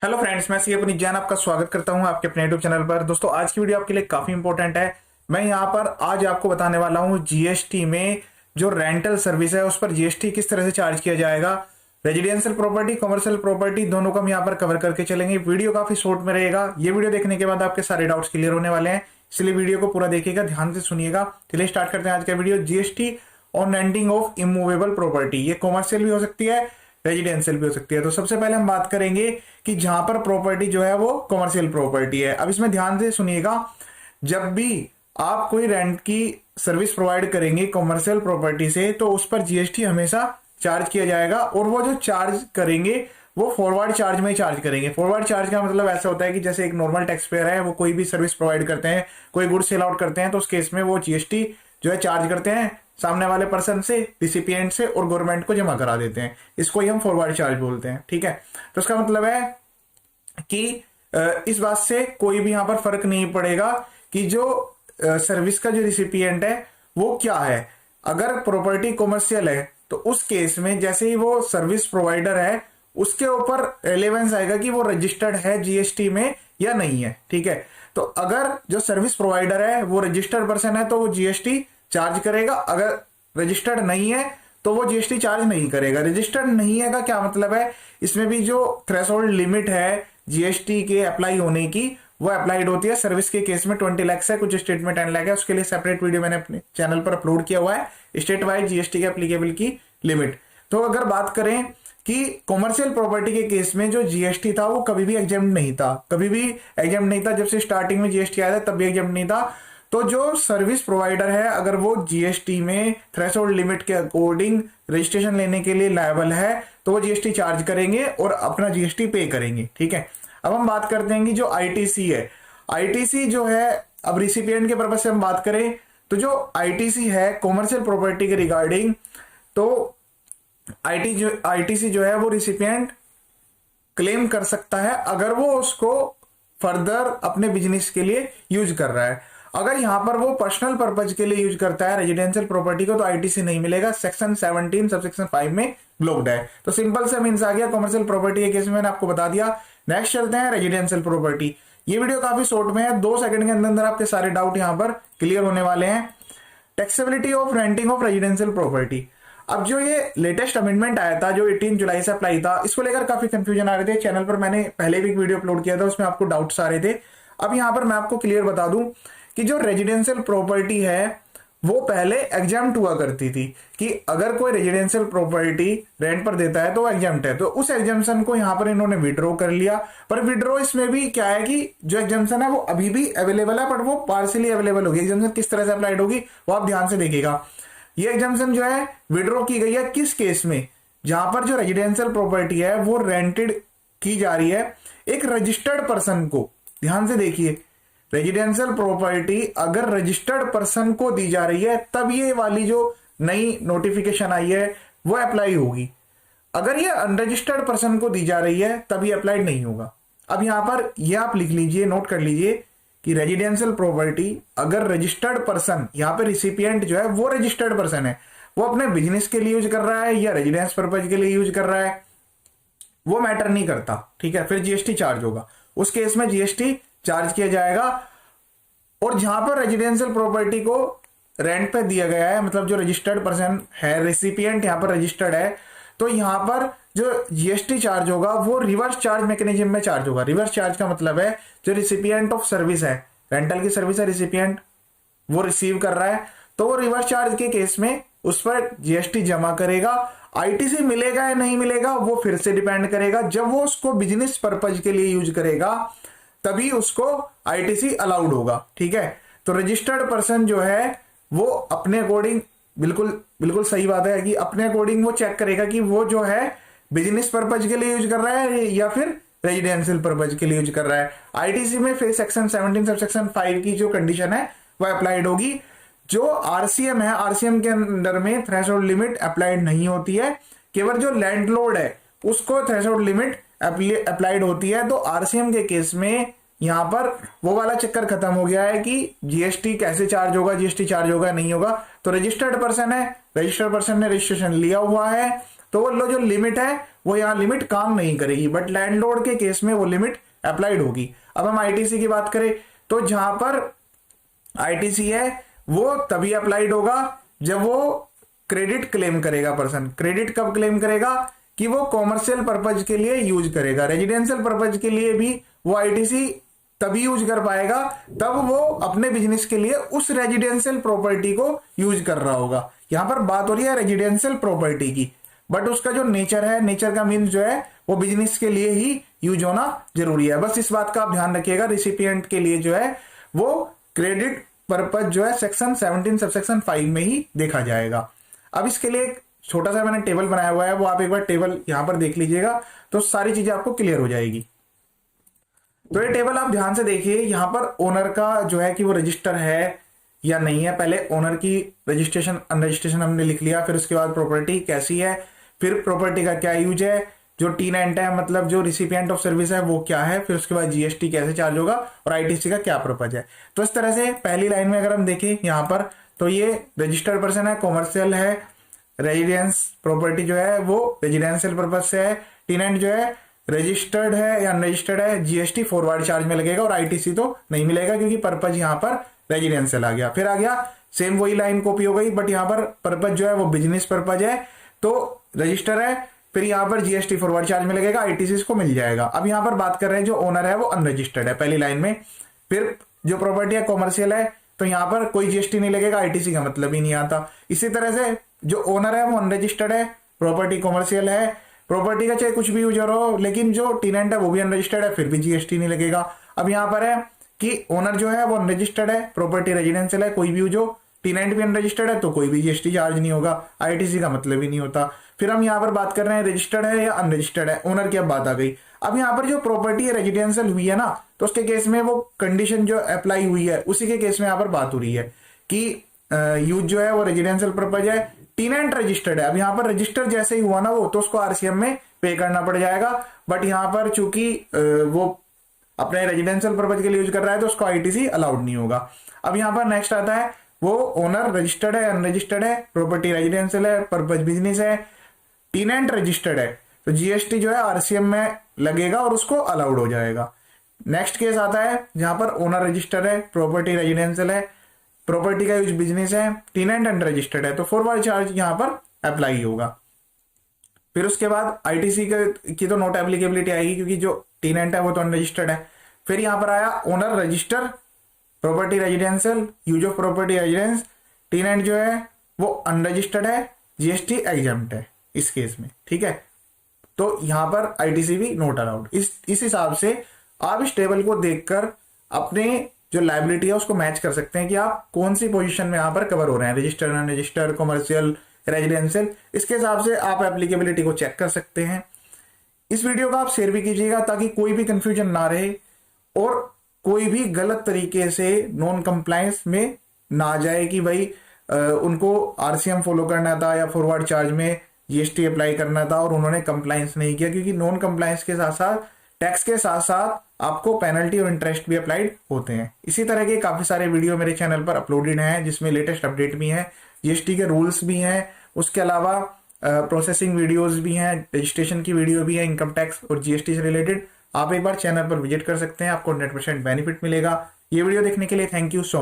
Hello friends, मैं सी अपनी जैन आपका स्वागत करता हूं आपके अपने यूट्यूब चैनल पर। दोस्तों, आज की वीडियो आपके लिए काफी इंपॉर्टेंट है। मैं यहां पर आज आपको बताने वाला हूं जीएसटी में जो रेंटल सर्विस है उस पर जीएसटी किस तरह से चार्ज किया जाएगा। रेजिडेंशियल प्रॉपर्टी, कमर्शियल प्रॉपर्टी दोनों को हम यहाँ पर कवर करके चलेंगे। वीडियो काफी शॉर्ट में रहेगा। ये वीडियो देखने के बाद आपके सारे डाउट्स क्लियर होने वाले हैं, इसलिए वीडियो को पूरा देखिएगा, ध्यान से सुनिएगा। चलिए स्टार्ट करते हैं आज का video. GST on renting of immovable property, ये कमर्शियल भी हो सकती है, रेजिडेंशियल भी हो सकती है। तो सबसे पहले हम बात करेंगे कि जहां पर प्रॉपर्टी जो है वो कमर्शियल प्रॉपर्टी है। अब इसमें ध्यान से सुनिएगा, जब भी आप कोई रेंट की सर्विस प्रोवाइड करेंगे कमर्शियल प्रॉपर्टी से तो उस पर जीएसटी हमेशा चार्ज किया जाएगा, और वो जो चार्ज करेंगे वो फॉरवर्ड चार्ज में चार्ज करेंगे। फॉरवर्ड चार्ज का मतलब ऐसा होता है कि जैसे एक नॉर्मल टैक्स पेयर है, वो कोई भी सर्विस प्रोवाइड करते हैं, कोई गुड सेल आउट करते हैं, तो उस केस में वो जीएसटी जो है चार्ज करते हैं सामने वाले पर्सन से, रिसिपिएंट से, और गवर्नमेंट को जमा करा देते हैं। इसको ही हम फॉरवर्ड चार्ज बोलते हैं। ठीक है, तो इसका मतलब है कि इस बात से कोई भी यहां पर फर्क नहीं पड़ेगा कि जो सर्विस का जो रिसिपिएंट है वो क्या है। अगर प्रॉपर्टी कमर्शियल है तो उस केस में जैसे ही वो सर्विस प्रोवाइडर है उसके ऊपर रेलेवेंस आएगा कि वो रजिस्टर्ड है जीएसटी में या नहीं है। ठीक है, तो अगर जो सर्विस प्रोवाइडर है वो रजिस्टर्ड पर्सन है तो वो जीएसटी चार्ज करेगा, अगर रजिस्टर्ड नहीं है तो वो जीएसटी चार्ज नहीं करेगा। रजिस्टर्ड नहीं है का क्या मतलब है, इसमें भी जो थ्रेशोल्ड लिमिट है जीएसटी के अप्लाई होने की वो अप्लाइड होती है। सर्विस के केस में 20 लाख है, कुछ स्टेट में 10 लाख है, उसके लिए सेपरेट वीडियो मैंने अपने चैनल पर अपलोड किया हुआ है, स्टेट वाइज जीएसटी के एप्लीकेबल की लिमिट। तो अगर बात करें कि कॉमर्शियल प्रॉपर्टी के केस में जो जीएसटी था वो कभी भी एग्जेम्प्ट नहीं था, कभी भी एग्जेम्प्ट नहीं था। जब से स्टार्टिंग में जीएसटी आया था तब भी एग्जेम्प्ट नहीं था। तो जो सर्विस प्रोवाइडर है अगर वो जीएसटी में थ्रेशोल्ड लिमिट के अकॉर्डिंग रजिस्ट्रेशन लेने के लिए लायबल है तो वो जीएसटी चार्ज करेंगे और अपना जीएसटी पे करेंगे। ठीक है, अब हम बात करते हैं कि जो आईटीसी है, आईटीसी जो है, अब रिसिपिएंट के पर्पज से हम बात करें तो जो आईटीसी है कॉमर्शियल प्रॉपर्टी के रिगार्डिंग, तो आईटीसी जो है वो रिसिपिएंट क्लेम कर सकता है अगर वो उसको फर्दर अपने बिजनेस के लिए यूज कर रहा है। अगर यहां पर वो पर्सनल पर्पज के लिए यूज करता है रेजिडेंशियल प्रॉपर्टी को तो आईटीसी नहीं मिलेगा, सेक्शन 17 सबसेक्शन 5 में ब्लॉक्ड है। तो सिंपल से मीन्स आ गया कमर्शियल प्रॉपर्टी के केस में मैंने आपको बता दिया। नेक्स्ट चलते हैं रेजिडेंशियल प्रॉपर्टी। ये वीडियो काफी शॉर्ट में है, 2 सेकंड के अंदर अंदर आपके सारे डाउट यहां पर क्लियर होने वाले हैं। Taxability of renting of residential property. अब जो ये लेटेस्ट अमेंडमेंट आया था जो 18 जुलाई से अप्लाई था, इसको लेकर काफी कंफ्यूजन आ रहे थे। चैनल पर मैंने पहले भी एक वीडियो अपलोड किया था, उसमें आपको डाउट्स आ रहे थे। अब यहां पर मैं आपको क्लियर बता दूं कि जो रेजिडेंशियल प्रॉपर्टी है वो पहले एग्जाम्प्ट हुआ करती थी कि अगर कोई रेजिडेंशियल प्रॉपर्टी रेंट पर देता है तो वो एग्जाम्प्ट है। तो उस एग्जाम्पशन को यहां पर इन्होंने विड्रॉ कर लिया, पर विड्रॉ इसमें भी क्या है कि जो एग्जाम्पशन है वो अभी भी अवेलेबल है, पर वो पार्शियली अवेलेबल होगी। एग्जाम्पशन किस तरह से अप्लाइड होगी वो आप ध्यान से देखिएगा। ये एग्जाम्पशन जो है विड्रॉ की गई है किस केस में, जहां पर जो रेजिडेंशियल प्रॉपर्टी है वो रेंटेड की जा रही है एक रजिस्टर्ड पर्सन को। ध्यान से देखिए, रेजिडेंशियल प्रॉपर्टी अगर रजिस्टर्ड पर्सन को दी जा रही है तब ये वाली जो नई नोटिफिकेशन आई है वो अप्लाई होगी। अगर ये अनरजिस्टर्ड पर्सन को दी जा रही है तब ये अप्लाइड नहीं होगा। अब यहां पर ये आप लिख लीजिए, नोट कर लीजिए कि रेजिडेंशियल प्रॉपर्टी अगर रजिस्टर्ड पर्सन, यहां पे रिसिपिएंट जो है वो रजिस्टर्ड पर्सन है, वो अपने बिजनेस के लिए यूज कर रहा है या रेजिडेंस पर्पज के लिए यूज कर रहा है वो मैटर नहीं करता। ठीक है, फिर जीएसटी चार्ज होगा, उस केस में जीएसटी चार्ज किया जाएगा। और जहां पर रेजिडेंशियल प्रॉपर्टी को रेंट पे दिया गया है, मतलब जो रजिस्टर्ड पर्सन है, रेसिपिएंट यहां पर रजिस्टर्ड है, तो यहां पर जो जीएसटी चार्ज होगा वो रिवर्स चार्ज मैकेनिज्म में चार्ज होगा। रिवर्स चार्ज का मतलब है जो रिसिपिएंट ऑफ सर्विस है, रेंटल की सर्विस है, रिसिपिएंट वो रिसीव कर रहा है, तो वो रिवर्स चार्ज के केस में उस पर जीएसटी जमा करेगा। आईटीसी मिलेगा या नहीं मिलेगा वो फिर से डिपेंड करेगा। जब वो उसको बिजनेस पर्पज के लिए यूज करेगा तभी उसको आईटीसी अलाउड होगा। ठीक है, तो रजिस्टर्ड पर्सन जो है वो अपने अकॉर्डिंग, बिल्कुल बिल्कुल सही बात है कि अपने अकॉर्डिंग वो चेक करेगा कि वो जो है बिजनेस पर्पज के लिए यूज कर रहा है या फिर रेजिडेंशियल पर्पज के लिए यूज कर रहा है। आईटीसी में फिर सेक्शन 17 सबसेक्शन 5 की जो कंडीशन है वो अप्लाइड होगी। जो आरसीएम है, आरसीएम के अंदर में थ्रेशोल्ड लिमिट अप्लाइड नहीं होती है, केवल जो लैंडलॉर्ड है उसको थ्रेशोल्ड लिमिट अप्लाइड होती है। तो आरसीएम के केस में यहां पर वो वाला चक्कर खत्म हो गया है कि जीएसटी कैसे चार्ज होगा, जीएसटी चार्ज होगा नहीं होगा। तो रजिस्टर्ड पर्सन है, रजिस्टर्ड पर्सन ने रजिस्ट्रेशन लिया हुआ है, तो वो जो लिमिट है वो यहाँ लिमिट काम नहीं करेगी, बट लैंडलॉर्ड के केस में वो लिमिट अप्लाइड होगी। अब हम आईटीसी की बात करें तो जहां पर आईटीसी है वो तभी अप्लाइड होगा जब वो क्रेडिट क्लेम करेगा पर्सन। क्रेडिट कब क्लेम करेगा कि वो कॉमर्शियल पर्पज के लिए यूज करेगा। रेजिडेंशियल पर्पज के लिए भी वो आईटीसी तभी यूज कर पाएगा तब वो अपने बिजनेस के लिए उस रेजिडेंशियल प्रॉपर्टी को यूज कर रहा होगा। यहां पर बात हो रही है रेजिडेंशियल प्रॉपर्टी की, बट उसका जो नेचर है, नेचर का मीन जो है वो बिजनेस के लिए ही यूज होना जरूरी है। बस इस बात का आप ध्यान रखिएगा, रिसिपिएंट के लिए जो है वो क्रेडिट पर्पज जो है सेक्शन 17 सबसेक्शन 5 में ही देखा जाएगा। अब इसके लिए एक छोटा सा मैंने टेबल बनाया हुआ है, वो आप एक बार टेबल यहां पर देख लीजिएगा तो सारी चीजें आपको क्लियर हो जाएगी। तो ये टेबल आप ध्यान से देखिए, यहां पर ओनर का जो है कि वो रजिस्टर है या नहीं है। पहले ओनर की रजिस्ट्रेशन अनरजिस्ट्रेशन हमने लिख लिया, फिर उसके बाद प्रॉपर्टी कैसी है, फिर प्रॉपर्टी का क्या यूज है, जो टीनेंट है मतलब जो रिसिपिएंट ऑफ सर्विस है वो क्या है, फिर उसके बाद जीएसटी कैसे चार्ज होगा और आईटीसी का क्या पर्पज है। तो इस तरह से पहली लाइन में अगर हम देखें यहाँ पर तो ये रजिस्टर्ड पर्सन है, कॉमर्शियल है, रेजिडेंस प्रॉपर्टी जो है वो रेजिडेंशियल पर्पज से है, टीनेंट जो है रजिस्टर्ड है या अनरजिस्टर्ड है, जीएसटी फॉरवर्ड चार्ज में लगेगा और आईटीसी तो नहीं मिलेगा क्योंकि पर्पज यहाँ पर रेजिडेंशियल आ गया। फिर आ गया सेम वही लाइन कॉपी हो गई, बट यहाँ पर पर्पज जो है वो बिजनेस पर्पज है तो रजिस्टर है, फिर यहाँ पर जीएसटी फॉरवर्ड चार्ज में लगेगा, आईटीसी को मिल जाएगा। अब यहाँ पर बात कर रहे हैं जो ओनर है वो अनरजिस्टर्ड है पहली लाइन में, फिर जो प्रॉपर्टी है कॉमर्शियल है तो यहाँ पर कोई जीएसटी नहीं लगेगा, आईटीसी का मतलब ही नहीं आता। इसी तरह से जो ओनर है वो अनरजिस्टर्ड है, प्रॉपर्टी कॉमर्शियल है, प्रॉपर्टी का चाहे कुछ भी यूजर हो, लेकिन जो टीनेंट है वो भी अनरजिस्टर्ड है, फिर भी जीएसटी नहीं लगेगा। अब यहाँ पर है कि ओनर जो है वो अनरजिस्टर्ड है, प्रॉपर्टी रेजिडेंशियल है, कोई भी यूज हो, टीनेंट भी अनरजिस्टर्ड है तो कोई भी जीएसटी चार्ज नहीं होगा, आईटीसी का मतलब ही नहीं होता। फिर हम यहाँ पर बात कर रहे हैं रजिस्टर्ड है या अनरजिस्टर्ड है, ओनर की अब बात आ गई। अब यहाँ पर जो प्रॉपर्टी है रेजिडेंशियल हुई है ना, तो उसके केस में वो कंडीशन जो अप्लाई हुई है उसी के केस में यहाँ पर बात हो रही है कि यूज जो है वो रेजिडेंशियल पर्पज है, टीनेंट रजिस्टर्ड है। अब यहाँ पर रजिस्टर जैसे ही हुआ ना वो तो उसको आरसीएम में पे करना पड़ जाएगा, बट यहाँ पर चूंकि वो अपने रेजिडेंशियल पर्पज के लिए यूज कर रहा है तो उसको आईटीसी अलाउड नहीं होगा। अब यहाँ पर नेक्स्ट आता है वो ओनर रजिस्टर्ड है, अनरजिस्टर्ड है, प्रॉपर्टी रेजिडेंशियल है, पर्पज बिजनेस है, टीनेंट रजिस्टर्ड है तो जीएसटी जो है आरसीएम में लगेगा और उसको अलाउड हो जाएगा। नेक्स्ट केस आता है जहां पर ओनर रजिस्टर्ड है, प्रॉपर्टी रेजिडेंशियल है, प्रॉपर्टी का यूज बिजनेस है, टीनेंट अनरजिस्टर्ड है तो फॉरवर्ड चार्ज यहां पर अप्लाई होगा। फिर उसके बाद आईटीसी की तो नॉट एप्लीकेबिलिटी आएगी क्योंकि जो टीनेंट है वो तो अनरजिस्टर्ड है। फिर यहां पर आया owner register, property residential, use of property residence, टीनेंट जो है वो अनरजिस्टर्ड है, जीएसटी एग्जम्प्ट है इस केस में, ठीक है। तो यहां पर आईटीसी भी नॉट अलाउड। इस हिसाब से आप इस टेबल को देखकर अपने जो लायबिलिटी है उसको मैच कर सकते हैं कि आप कौन सी पोजीशन में यहां पर कवर हो रहे हैं, रजिस्टर, अनरजिस्टर, कमर्शियल, रेजिडेंशियल। इसके हिसाब से आप एप्लीकेबिलिटी को चेक कर सकते हैं। इस वीडियो को आप शेयर भी कीजिएगा ताकि कोई भी कंफ्यूजन ना रहे और कोई भी गलत तरीके से नॉन कंप्लायंस में ना जाए कि भाई उनको आरसीएम फॉलो करना था या फॉरवर्ड चार्ज में जीएसटी अप्लाई करना था और उन्होंने कंप्लायंस नहीं किया, क्योंकि नॉन कंप्लायंस के साथ साथ टैक्स के साथ साथ आपको पेनल्टी और इंटरेस्ट भी अप्लाइड होते हैं। इसी तरह के काफी सारे वीडियो मेरे चैनल पर अपलोडेड हैं जिसमें लेटेस्ट अपडेट भी है, जीएसटी के रूल्स भी हैं, उसके अलावा प्रोसेसिंग वीडियोस भी हैं, रजिस्ट्रेशन की वीडियो भी है, इनकम टैक्स और जीएसटी से रिलेटेड। आप एक बार चैनल पर विजिट कर सकते हैं, आपको 100% बेनिफिट मिलेगा। ये वीडियो देखने के लिए थैंक यू सो मच।